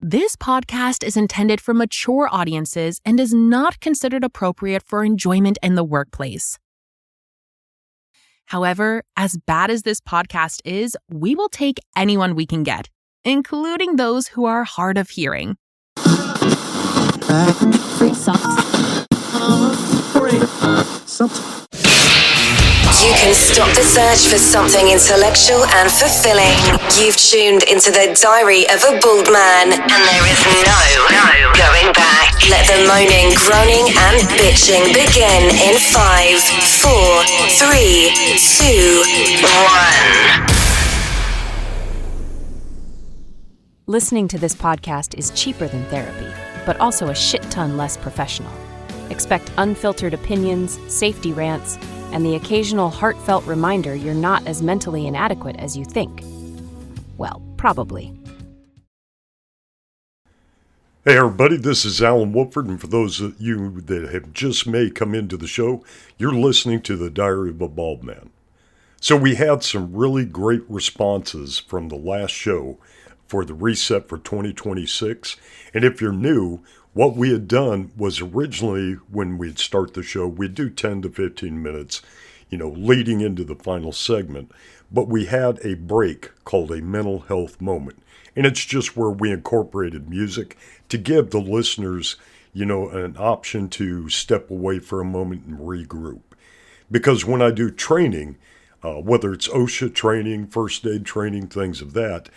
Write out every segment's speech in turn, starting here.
This podcast is intended for mature audiences and is not considered appropriate for enjoyment in the workplace. However, as bad as this podcast is, we will take anyone we can get, including those who are hard of hearing. You can stop the search for something intellectual and fulfilling. You've tuned into the Diary of a Bald Man, and there is no going back. Let the moaning, groaning, and bitching begin in 5, 4, 3, 2, 1. Listening to this podcast is cheaper than therapy, but also a shit ton less professional. Expect unfiltered opinions, safety rants, and the occasional heartfelt reminder you're not as mentally inadequate as you think. Well, probably. Hey everybody, this is Alan Woodford, and for those of you that have just may come into the show, you're listening to the Diary of a Bald Man. So we had some really great responses from the last show for the reset for 2026, and if you're new, what we had done was originally when we'd start the show, we'd do 10 to 15 minutes, leading into the final segment. But we had a break called a mental health moment. And it's just where we incorporated music to give the listeners, an option to step away for a moment and regroup. Because when I do training, whether it's OSHA training, first aid training, things of that,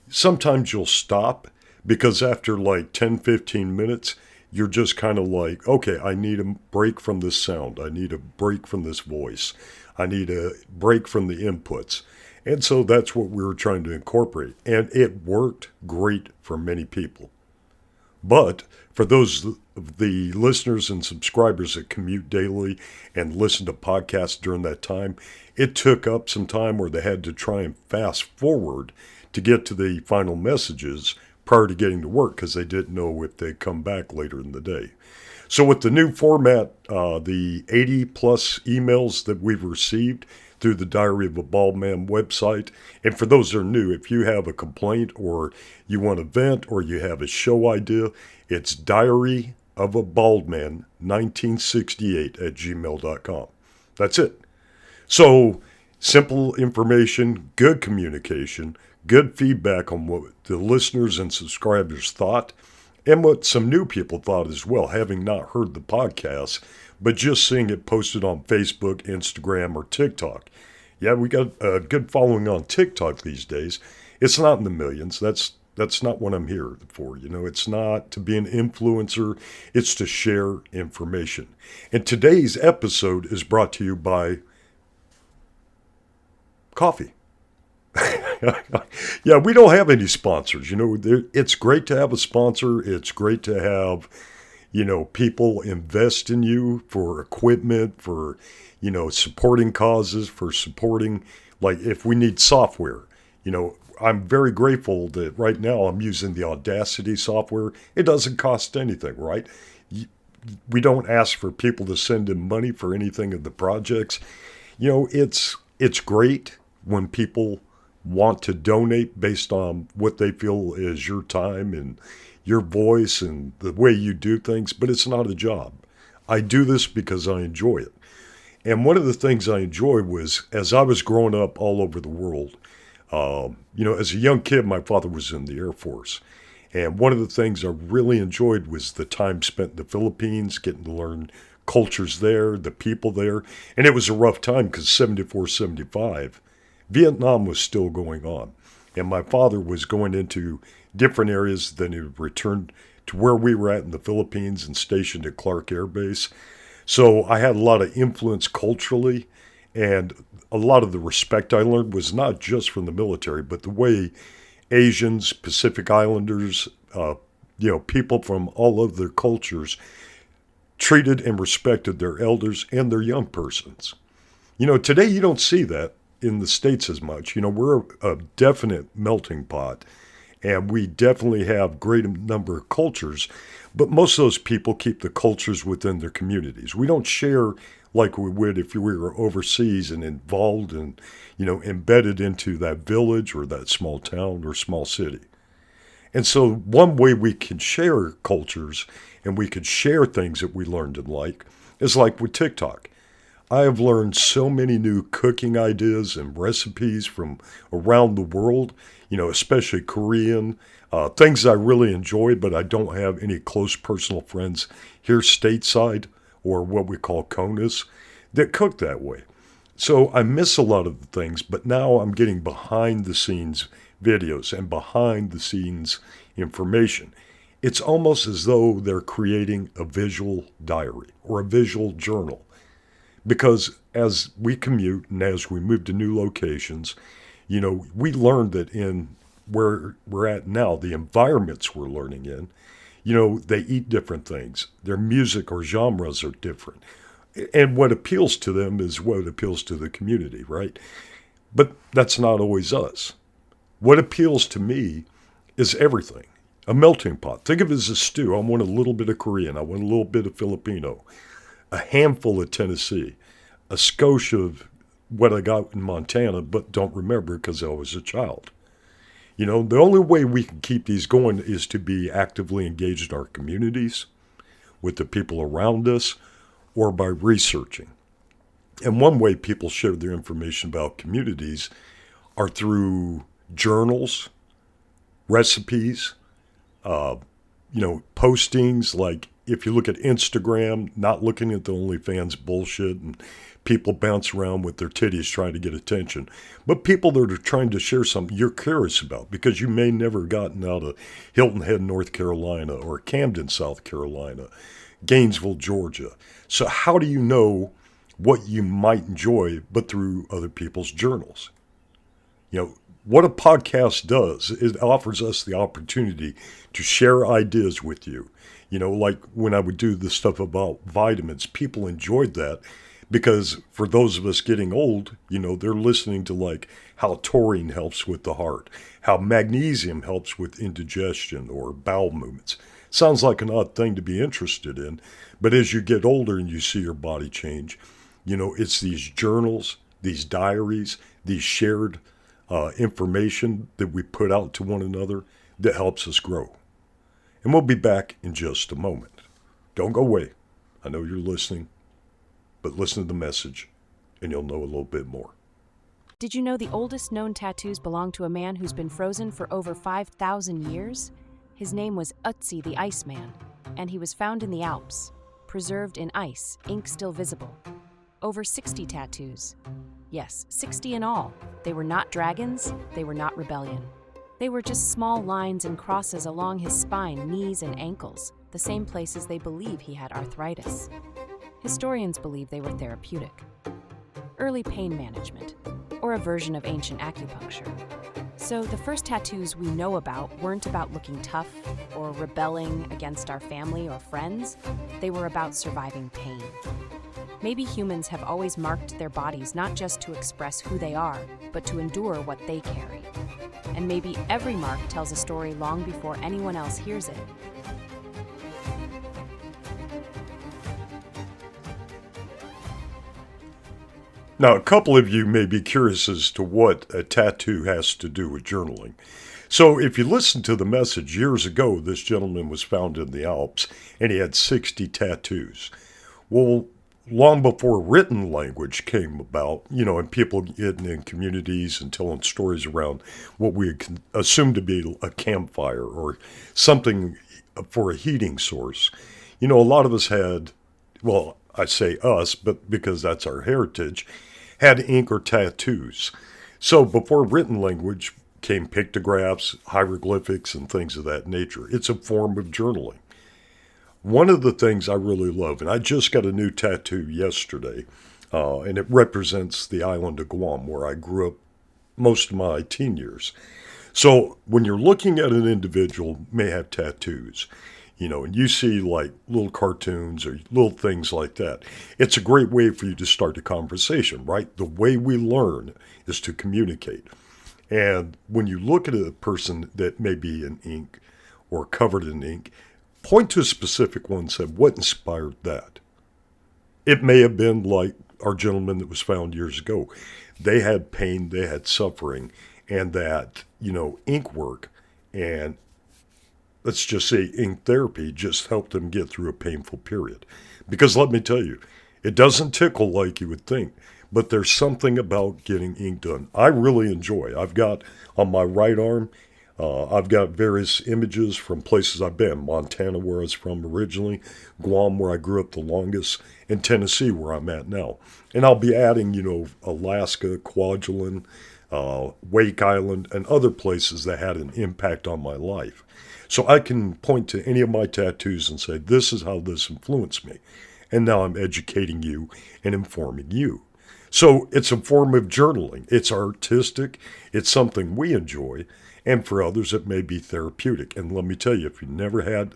sometimes you'll stop. Because after like 10, 15 minutes, you're just kind of like, okay, I need a break from this sound. I need a break from this voice. I need a break from the inputs. And so that's what we were trying to incorporate. And it worked great for many people. But for those of the listeners and subscribers that commute daily and listen to podcasts during that time, it took up some time where they had to try and fast forward to get to the final messages prior to getting to work because they didn't know if they'd come back later in the day. So with the new format, the 80 plus emails that we've received through the Diary of a Bald Man website, and for those that are new, if you have a complaint or you want to vent or you have a show idea, it's diaryofaBaldman1968@gmail.com. That's it. So simple information, good communication, good feedback on what the listeners and subscribers thought, and what some new people thought as well, having not heard the podcast, but just seeing it posted on Facebook, Instagram, or TikTok. Yeah, we got a good following on TikTok these days. It's not in the millions. That's not what I'm here for. It's not to be an influencer. It's to share information. And today's episode is brought to you by coffee. Yeah, we don't have any sponsors. It's great to have a sponsor. It's great to have, people invest in you for equipment, for, supporting causes, for supporting, like if we need software. I'm very grateful that right now I'm using the Audacity software. It doesn't cost anything, right? We don't ask for people to send in money for anything of the projects. It's great when people want to donate based on what they feel is your time and your voice and the way you do things, but it's not a job. I do this because I enjoy it. And one of the things I enjoyed was, as I was growing up all over the world, as a young kid, my father was in the Air Force. And one of the things I really enjoyed was the time spent in the Philippines, getting to learn cultures there, the people there. And it was a rough time because 74, 75, Vietnam was still going on, and my father was going into different areas. Then he returned to where we were at in the Philippines and stationed at Clark Air Base. So I had a lot of influence culturally, and a lot of the respect I learned was not just from the military, but the way Asians, Pacific Islanders, people from all of their cultures treated and respected their elders and their young persons. Today you don't see that in the States as much. We're a definite melting pot, and we definitely have great number of cultures, but most of those people keep the cultures within their communities. We don't share like we would if we were overseas and involved and, embedded into that village or that small town or small city. And so one way we can share cultures and we could share things that we learned and like is like with TikTok. I have learned so many new cooking ideas and recipes from around the world, especially Korean, things I really enjoy, but I don't have any close personal friends here stateside or what we call CONUS that cook that way. So I miss a lot of the things, but now I'm getting behind the scenes videos and behind the scenes information. It's almost as though they're creating a visual diary or a visual journal. Because as we commute and as we move to new locations, we learned that in where we're at now, the environments we're learning in, they eat different things. Their music or genres are different. And what appeals to them is what appeals to the community, right? But that's not always us. What appeals to me is everything. A melting pot. Think of it as a stew. I want a little bit of Korean. I want a little bit of Filipino. A handful of Tennessee. A skosh of what I got in Montana, but don't remember because I was a child. The only way we can keep these going is to be actively engaged in our communities, with the people around us, or by researching. And one way people share their information about communities are through journals, recipes, postings. Like if you look at Instagram, not looking at the OnlyFans bullshit and people bounce around with their titties trying to get attention, but people that are trying to share something you're curious about because you may never gotten out of Hilton Head, North Carolina, or Camden, South Carolina, Gainesville, Georgia. So how do you know what you might enjoy but through other people's journals? What a podcast does, it offers us the opportunity to share ideas with you. Like when I would do the stuff about vitamins, people enjoyed that because for those of us getting old, they're listening to like how taurine helps with the heart, how magnesium helps with indigestion or bowel movements. Sounds like an odd thing to be interested in, but as you get older and you see your body change, it's these journals, these diaries, these shared information that we put out to one another that helps us grow. And we'll be back in just a moment. Don't go away. I know you're listening, but listen to the message and you'll know a little bit more. Did you know the oldest known tattoos belong to a man who's been frozen for over 5,000 years? His name was Ötzi the Iceman, and he was found in the Alps, preserved in ice, ink still visible. Over 60 tattoos. Yes, 60 in all. They were not dragons, they were not rebellion. They were just small lines and crosses along his spine, knees, and ankles, the same places they believe he had arthritis. Historians believe they were therapeutic. Early pain management, or a version of ancient acupuncture. So the first tattoos we know about weren't about looking tough or rebelling against our family or friends. They were about surviving pain. Maybe humans have always marked their bodies not just to express who they are, but to endure what they carry. And maybe every mark tells a story long before anyone else hears it. Now, a couple of you may be curious as to what a tattoo has to do with journaling. So if you listen to the message years ago, this gentleman was found in the Alps and he had 60 tattoos. Well, long before written language came about, and people getting in communities and telling stories around what we assume to be a campfire or something for a heating source, a lot of us had, well, I say us, but because that's our heritage, had ink or tattoos. So before written language came pictographs, hieroglyphics, and things of that nature. It's a form of journaling. One of the things I really love, and I just got a new tattoo yesterday, and it represents the island of Guam, where I grew up most of my teen years. So when you're looking at an individual may have tattoos, and you see like little cartoons or little things like that, it's a great way for you to start a conversation, right? The way we learn is to communicate. And when you look at a person that may be in ink or covered in ink, point to a specific one and say, what inspired that? It may have been like our gentleman that was found years ago. They had pain, they had suffering, and that, ink work and let's just say ink therapy just helped them get through a painful period. Because let me tell you, it doesn't tickle like you would think, but there's something about getting ink done. I really enjoy. I've got on my right arm, I've got various images from places I've been. Montana, where I was from originally, Guam, where I grew up the longest, and Tennessee, where I'm at now. And I'll be adding, Alaska, Kwajalein, Wake Island, and other places that had an impact on my life. So I can point to any of my tattoos and say, this is how this influenced me. And now I'm educating you and informing you. So it's a form of journaling. It's artistic. It's something we enjoy. And for others, it may be therapeutic. And let me tell you, if you've never had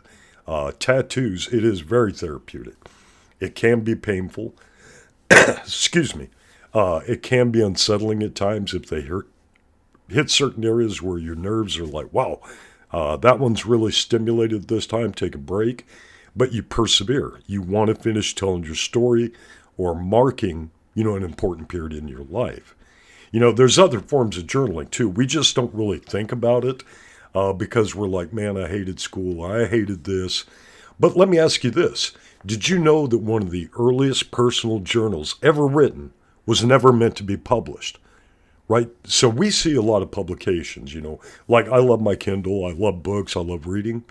tattoos, it is very therapeutic. It can be painful. Excuse me. It can be unsettling at times if they hit certain areas where your nerves are like, wow, that one's really stimulated this time, take a break. But you persevere. You want to finish telling your story or marking, an important period in your life. There's other forms of journaling too. We just don't really think about it because we're like, man, I hated school. I hated this. But let me ask you this. Did you know that one of the earliest personal journals ever written was never meant to be published? Right? So we see a lot of publications, like I love my Kindle. I love books. I love reading.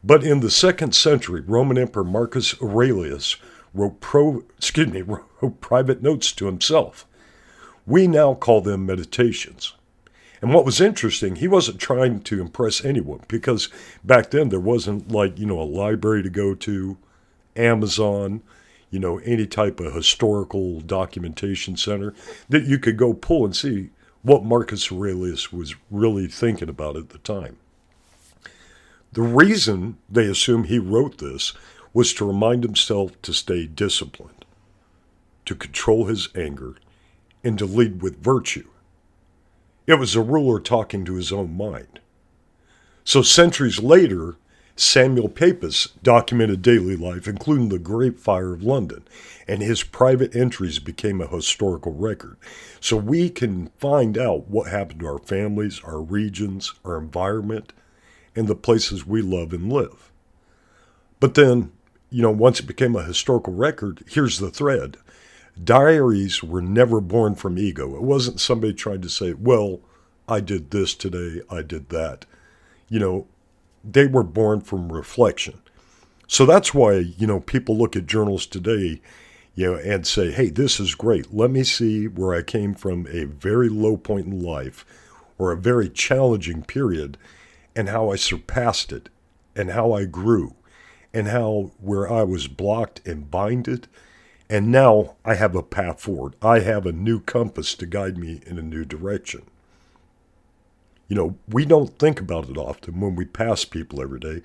But in the 2nd century, Roman Emperor Marcus Aurelius wrote private notes to himself. We now call them meditations. And what was interesting, he wasn't trying to impress anyone because back then there wasn't a library to go to, Amazon, any type of historical documentation center that you could go pull and see what Marcus Aurelius was really thinking about at the time. The reason they assume he wrote this was to remind himself to stay disciplined, to control his anger, and to lead with virtue. It was a ruler talking to his own mind. So centuries later, Samuel Pepys documented daily life, including the Great Fire of London, and his private entries became a historical record. So we can find out what happened to our families, our regions, our environment, and the places we love and live. But then, once it became a historical record, here's the thread. Diaries were never born from ego. It wasn't somebody trying to say, well, I did this today, I did that. They were born from reflection. So that's why, people look at journals today, and say, hey, this is great. Let me see where I came from a very low point in life or a very challenging period and how I surpassed it and how I grew and how where I was blocked and binded. And now I have a path forward. I have a new compass to guide me in a new direction. We don't think about it often when we pass people every day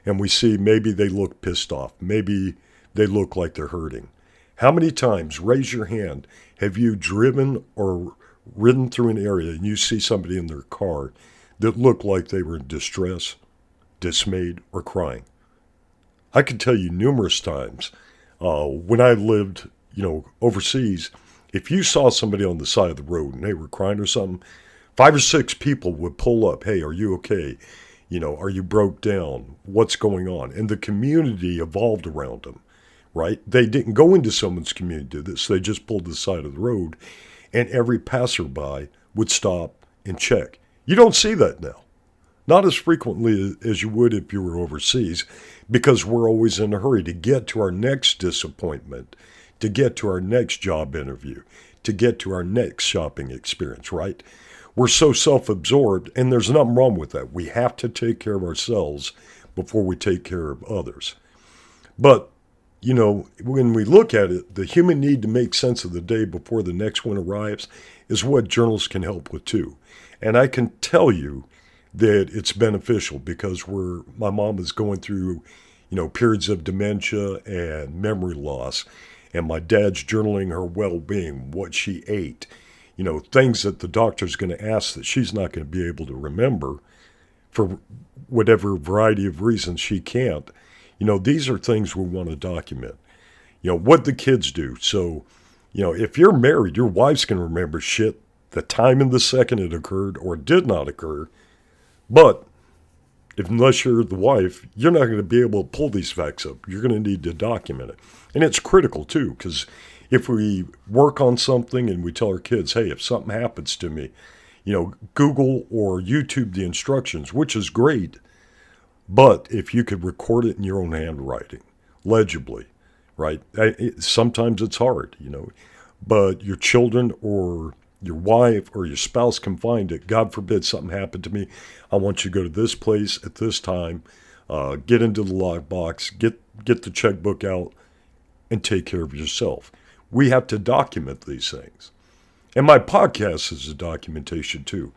and we see maybe they look pissed off. Maybe they look like they're hurting. How many times, raise your hand, have you driven or ridden through an area and you see somebody in their car that looked like they were in distress, dismayed, or crying? I can tell you numerous times when I lived, overseas, if you saw somebody on the side of the road and they were crying or something, 5 or 6 people would pull up. Hey, are you okay? Are you broke down? What's going on? And the community evolved around them, right? They didn't go into someone's community to do this. They just pulled to the side of the road, and every passerby would stop and check. You don't see that now. Not as frequently as you would if you were overseas, because we're always in a hurry to get to our next disappointment, to get to our next job interview, to get to our next shopping experience, right? We're so self-absorbed, and there's nothing wrong with that. We have to take care of ourselves before we take care of others. But, when we look at it, the human need to make sense of the day before the next one arrives is what journals can help with too. And I can tell you that it's beneficial because my mom is going through, periods of dementia and memory loss, and my dad's journaling her well-being, what she ate, things that the doctor's going to ask that she's not going to be able to remember for whatever variety of reasons she can't. These are things we want to document. What the kids do. So, if you're married, your wife's going to remember shit, the time and the second it occurred or did not occur. But Unless you're the wife, you're not going to be able to pull these facts up. You're going to need to document it. And it's critical, too, because if we work on something and we tell our kids, hey, if something happens to me, Google or YouTube the instructions, which is great. But if you could record it in your own handwriting, legibly, right? Sometimes it's hard, but your children or your wife or your spouse can find it. God forbid something happened to me. I want you to go to this place at this time, get into the lockbox, get the checkbook out, and take care of yourself. We have to document these things. And my podcast is a documentation too.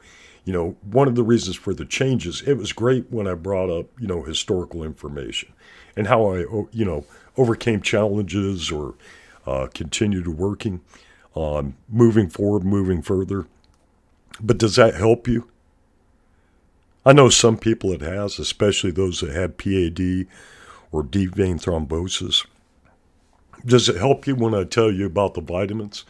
One of the reasons for the changes, it was great when I brought up, historical information and how I, overcame challenges or continued working on moving forward, moving further. But does that help you? I know some people it has, especially those that have PAD or deep vein thrombosis. Does it help you when I tell you about the vitamins?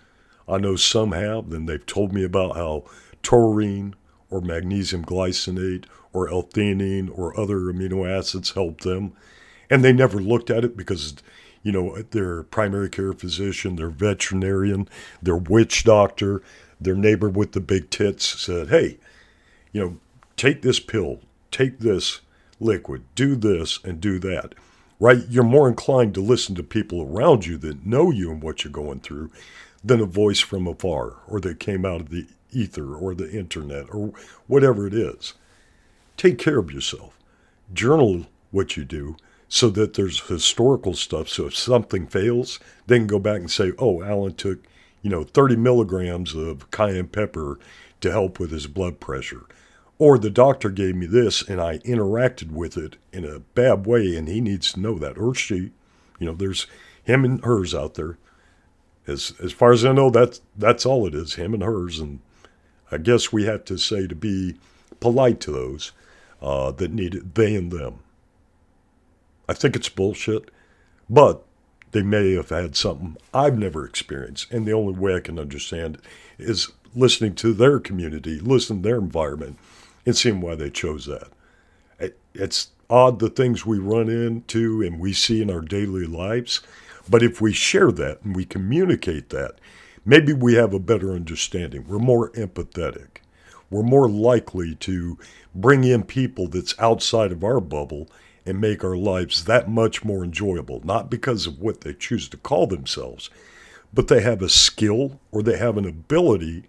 I know some have, and they've told me about how taurine or magnesium glycinate or L-theanine or other amino acids help them. And they never looked at it because, their primary care physician, their veterinarian, their witch doctor, their neighbor with the big tits said, hey, take this pill, take this liquid, do this and do that, right? You're more inclined to listen to people around you that know you and what you're going through than a voice from afar or that came out of the ether or the internet or whatever it is. Take care of yourself. Journal what you do so that there's historical stuff. So if something fails, they can go back and say, oh, Alan took, 30 milligrams of cayenne pepper to help with his blood pressure. Or the doctor gave me this and I interacted with it in a bad way and he needs to know that. Or she, there's him and hers out there. As far as I know, that's all it is, him and hers. And I guess we have to say to be polite to those that need it, they and them. I think it's bullshit, but they may have had something I've never experienced. And the only way I can understand it is listening to their community, listening to their environment, and seeing why they chose that. It's odd the things we run into and we see in our daily lives, but if we share that and we communicate that, maybe we have a better understanding. We're more empathetic. We're more likely to bring in people that's outside of our bubble and make our lives that much more enjoyable, not because of what they choose to call themselves, but they have a skill or they have an ability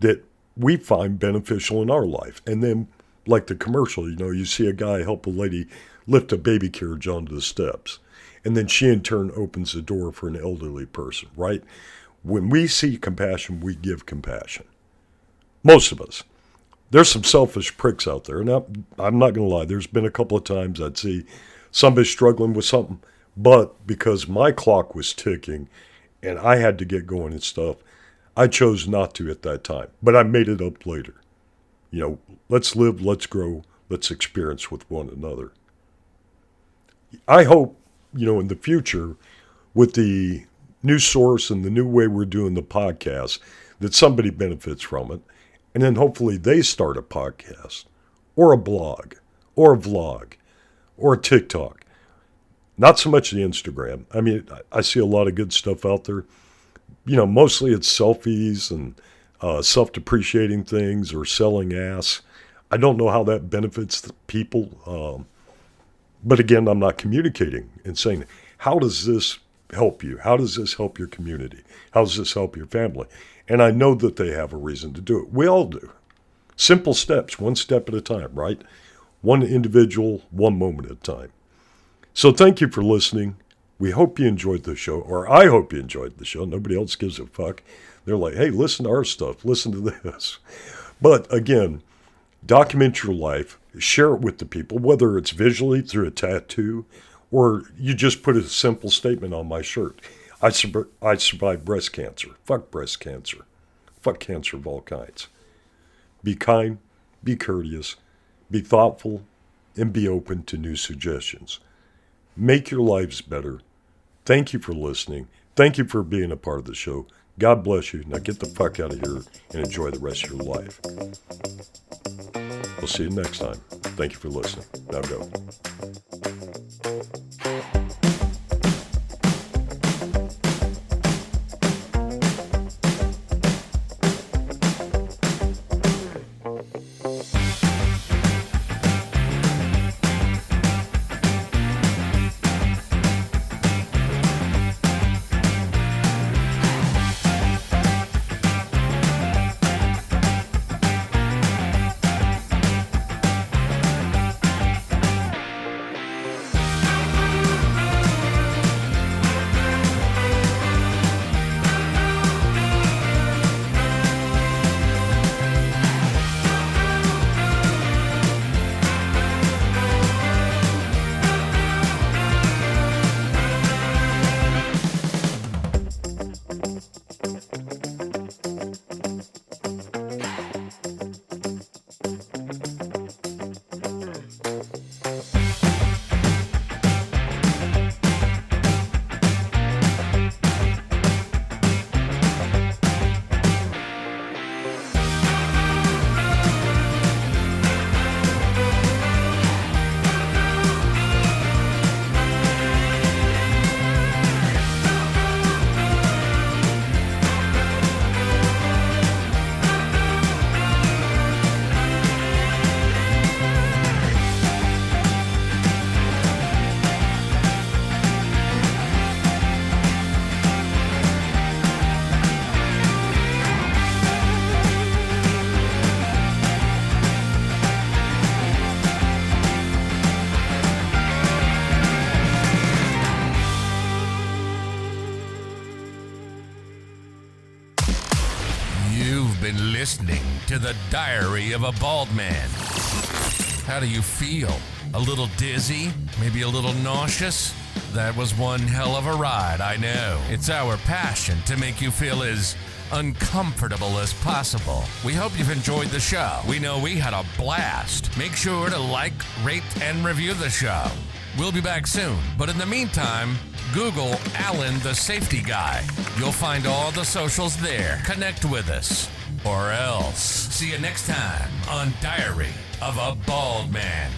that we find beneficial in our life. And then, like the commercial, you see a guy help a lady lift a baby carriage onto the steps, and then she in turn opens the door for an elderly person, right? When we see compassion, we give compassion. Most of us. There's some selfish pricks out there. Now, I'm not going to lie. There's been a couple of times I'd see somebody struggling with something, but because my clock was ticking and I had to get going and stuff, I chose not to at that time. But I made it up later. Let's live, let's grow, let's experience with one another. I hope, in the future, with the new source and the new way we're doing the podcast, that somebody benefits from it. And then hopefully they start a podcast or a blog or a vlog or a TikTok. Not so much the Instagram. I mean, I see a lot of good stuff out there. Mostly it's selfies and self-depreciating things or selling ass. I don't know how that benefits the people. But again, I'm not communicating and saying, how does this help you? How does this help your community? How does this help your family? And I know that they have a reason to do it. We all do. Simple steps, one step at a time, right? One individual, one moment at a time. So thank you for listening. We hope you enjoyed the show, or I hope you enjoyed the show. Nobody else gives a fuck. They're like, hey, listen to our stuff. Listen to this. But again, document your life. Share it with the people, whether it's visually through a tattoo or you just put a simple statement on my shirt. I survived breast cancer. Fuck breast cancer. Fuck cancer of all kinds. Be kind, be courteous, be thoughtful, and be open to new suggestions. Make your lives better. Thank you for listening. Thank you for being a part of the show. God bless you. Now get the fuck out of here and enjoy the rest of your life. We'll see you next time. Thank you for listening. Now go. Listening to the Diary of a Bald Man. How do you feel? A little dizzy? Maybe a little nauseous? That was one hell of a ride, I know. It's our passion to make you feel as uncomfortable as possible. We hope you've enjoyed the show. We know we had a blast. Make sure to like, rate, and review the show. We'll be back soon, but in the meantime, Google Alan the Safety Guy. You'll find all the socials there. Connect with us. Or else. See you next time on Diary of a Bald Man.